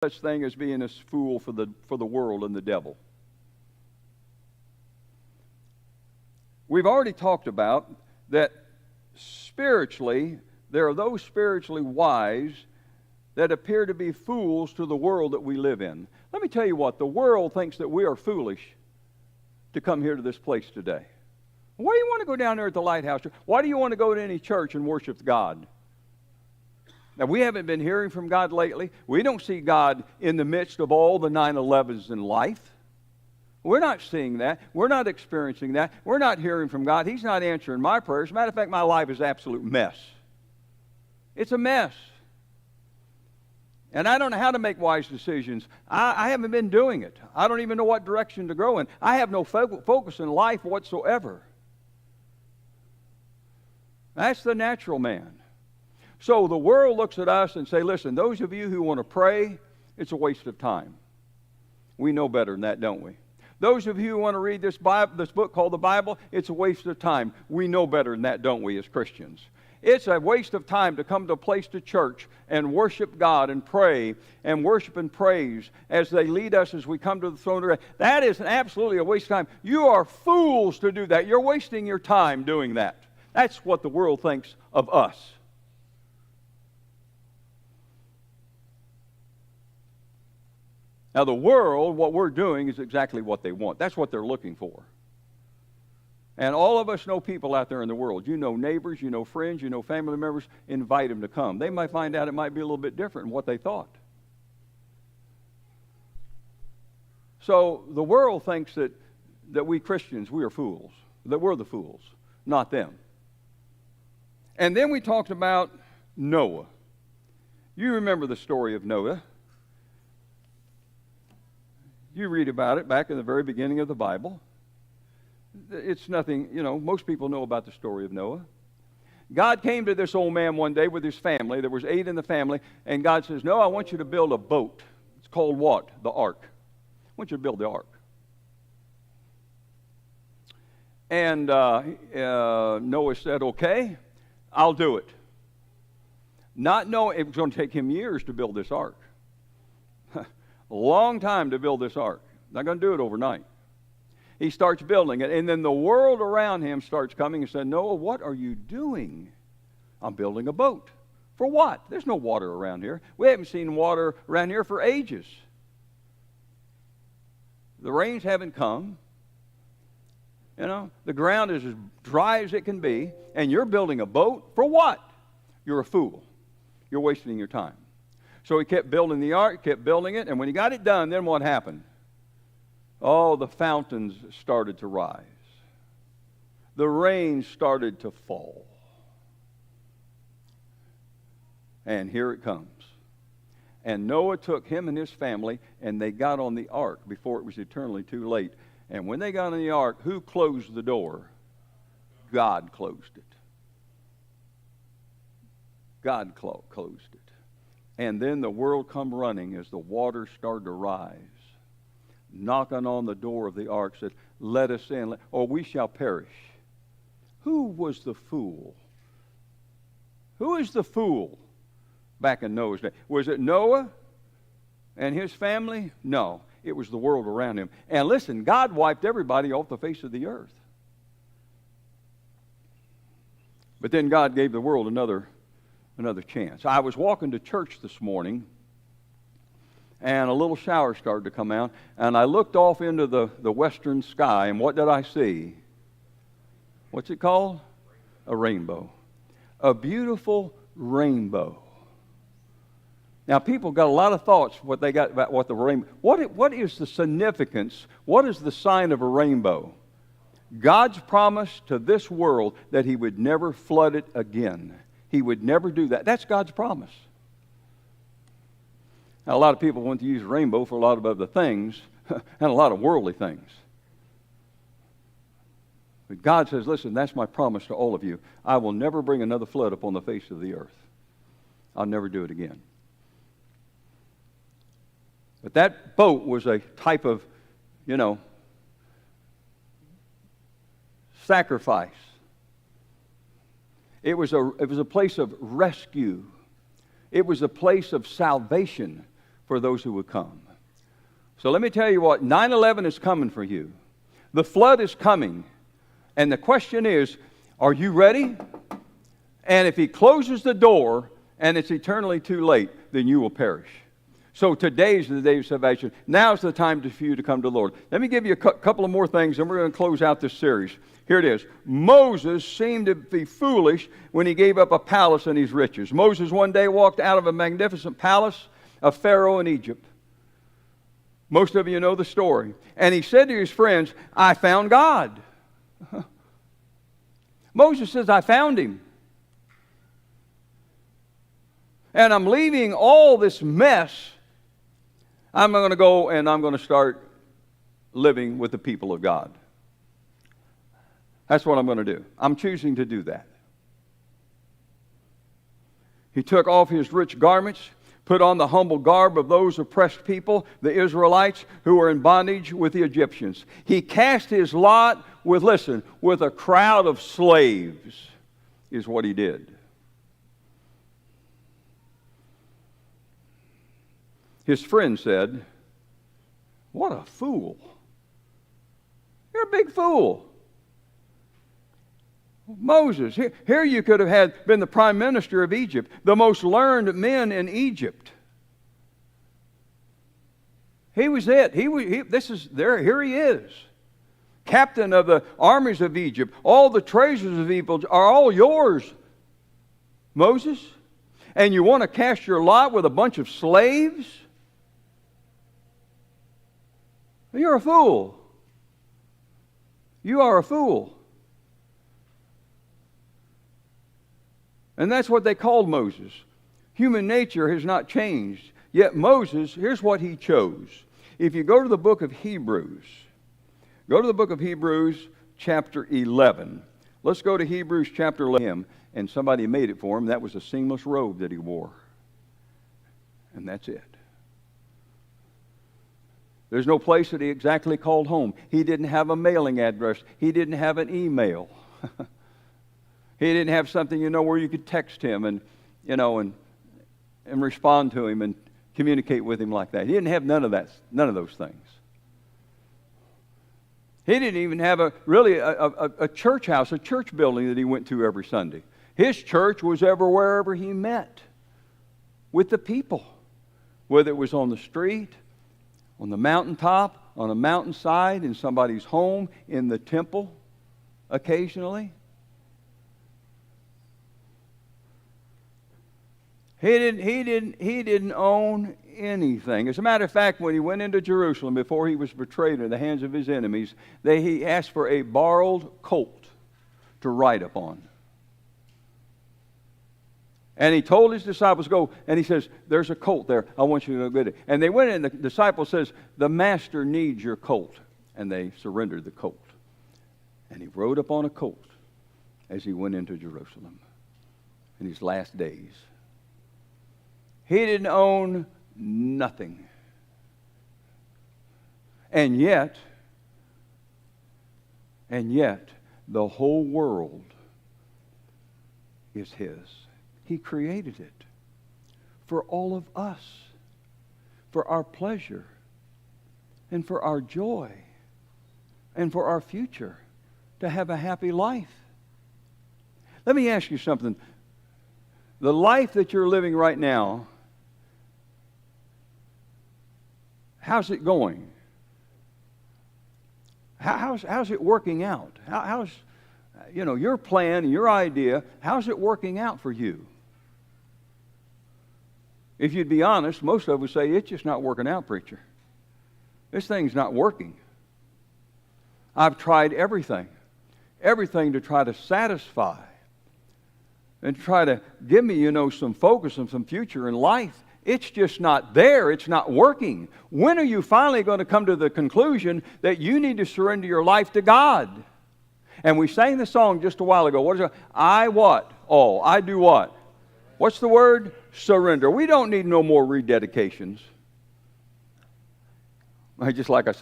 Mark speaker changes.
Speaker 1: such thing as being a fool for the world and the devil. We've already talked about that spiritually, there are those spiritually wise that appear to be fools to the world that we live in. Let me tell you what, the world thinks that we are foolish to come here to this place today. Why do you want to go down there at the Lighthouse Church? Why do you want to go to any church and worship God? Now, we haven't been hearing from God lately. We don't see God in the midst of all the 9/11s in life. We're not seeing that. We're not experiencing that. We're not hearing from God. He's not answering my prayers. As a matter of fact, my life is an absolute mess. It's a mess. And I don't know how to make wise decisions. I haven't been doing it. I don't even know what direction to go in. I have no focus in life whatsoever. That's the natural man. So the world looks at us and say, listen, those of you who want to pray, it's a waste of time. We know better than that, don't we? Those of you who want to read this book called the Bible, it's a waste of time. We know better than that, don't we, as Christians? It's a waste of time to come to a place to church and worship God and pray and worship and praise as they lead us as we come to the throne of grace. That is absolutely a waste of time. You are fools to do that. You're wasting your time doing that. That's what the world thinks of us. Now, the world, what we're doing is exactly what they want. That's what they're looking for. And all of us know people out there in the world. You know neighbors, you know friends, you know family members. Invite them to come. They might find out it might be a little bit different than what they thought. So the world thinks that we Christians, we are fools. That we're the fools, not them. And then we talked about Noah. You remember the story of Noah. You read about it back in the very beginning of the Bible. It's nothing, most people know about the story of Noah. God came to this old man one day with his family. There was 8 in the family. And God says, no, I want you to build a boat. It's called what? The ark. I want you to build the ark. And Noah said, okay, I'll do it. Not knowing it was going to take him years to build this ark. A long time to build this ark. Not going to do it overnight. He starts building it, and then the world around him starts coming and saying, Noah, what are you doing? I'm building a boat. For what? There's no water around here. We haven't seen water around here for ages. The rains haven't come. The ground is as dry as it can be, and you're building a boat. For what? You're a fool. You're wasting your time. So he kept building the ark, kept building it, and when he got it done, then what happened? Oh, the fountains started to rise. The rain started to fall. And here it comes. And Noah took him and his family, and they got on the ark before it was eternally too late. And when they got on the ark, who closed the door? God closed it. God closed it. And then the world come running as the water started to rise, knocking on the door of the ark, said, let us in, or we shall perish. Who was the fool? Who is the fool back in Noah's day? Was it Noah and his family? No, it was the world around him. And listen, God wiped everybody off the face of the earth. But then God gave the world another chance. I was walking to church this morning, and a little shower started to come out, and I looked off into the western sky, and what did I see? What's it called? A rainbow. A beautiful rainbow. Now, people got a lot of thoughts what they got about what the rainbow. What is the significance? What is the sign of a rainbow? God's promise to this world that He would never flood it again. He would never do that. That's God's promise. Now, a lot of people want to use rainbow for a lot of other things and a lot of worldly things. But God says, listen, that's my promise to all of you. I will never bring another flood upon the face of the earth. I'll never do it again. But that boat was a type of, sacrifice. It was a place of rescue. It was a place of salvation for those who would come. So let me tell you what, 9/11 is coming for you. The flood is coming. And the question is, are you ready? And if he closes the door and it's eternally too late, then you will perish. So today's the day of salvation. Now's the time for you to come to the Lord. Let me give you a couple of more things, and we're going to close out this series. Here it is. Moses seemed to be foolish when he gave up a palace and his riches. Moses one day walked out of a magnificent palace of Pharaoh in Egypt. Most of you know the story. And he said to his friends, I found God. Moses says, I found him. And I'm leaving all this mess. I'm going to go and I'm going to start living with the people of God. That's what I'm going to do. I'm choosing to do that. He took off his rich garments, put on the humble garb of those oppressed people, the Israelites who were in bondage with the Egyptians. He cast his lot with, listen, with a crowd of slaves, is what he did. His friend said, what a fool. You're a big fool. Moses, here you could have been the prime minister of Egypt, the most learned men in Egypt. He was it. Here he is. Captain of the armies of Egypt. All the treasures of Egypt are all yours, Moses. And you want to cast your lot with a bunch of slaves? You're a fool. You are a fool. And that's what they called Moses. Human nature has not changed. Yet Moses, here's what he chose. If you go to the book of Hebrews, chapter 11. Let's go to Hebrews chapter 11. And somebody made it for him. That was a seamless robe that he wore. And that's it. There's no place that he exactly called home. He didn't have a mailing address. He didn't have an email. He didn't have something, where you could text him and respond to him and communicate with him like that. He didn't have none of those things. He didn't even have a church house, a church building that he went to every Sunday. His church was wherever he met with the people, whether it was on the street, on the mountaintop, on a mountainside, in somebody's home, in the temple, occasionally. He didn't own anything. As a matter of fact, when he went into Jerusalem before he was betrayed in the hands of his enemies, he asked for a borrowed colt to ride upon. And he told his disciples, go, and he says, there's a colt there. I want you to go get it. And they went in, the disciple says, the master needs your colt. And they surrendered the colt. And he rode upon a colt as he went into Jerusalem in his last days. He didn't own nothing. And yet, the whole world is his. He created it for all of us, for our pleasure, and for our joy, and for our future, to have a happy life. Let me ask you something. The life that you're living right now, how's it going? How's it working out? How's your plan, your idea, how's it working out for you? If you'd be honest, most of us say, it's just not working out, preacher. This thing's not working. I've tried everything to try to satisfy and try to give me, some focus and some future in life. It's just not there. It's not working. When are you finally going to come to the conclusion that you need to surrender your life to God? And we sang the song just a while ago. What is it? I what? All. I do what? What's the word? Surrender. We don't need no more rededications. Just like I said.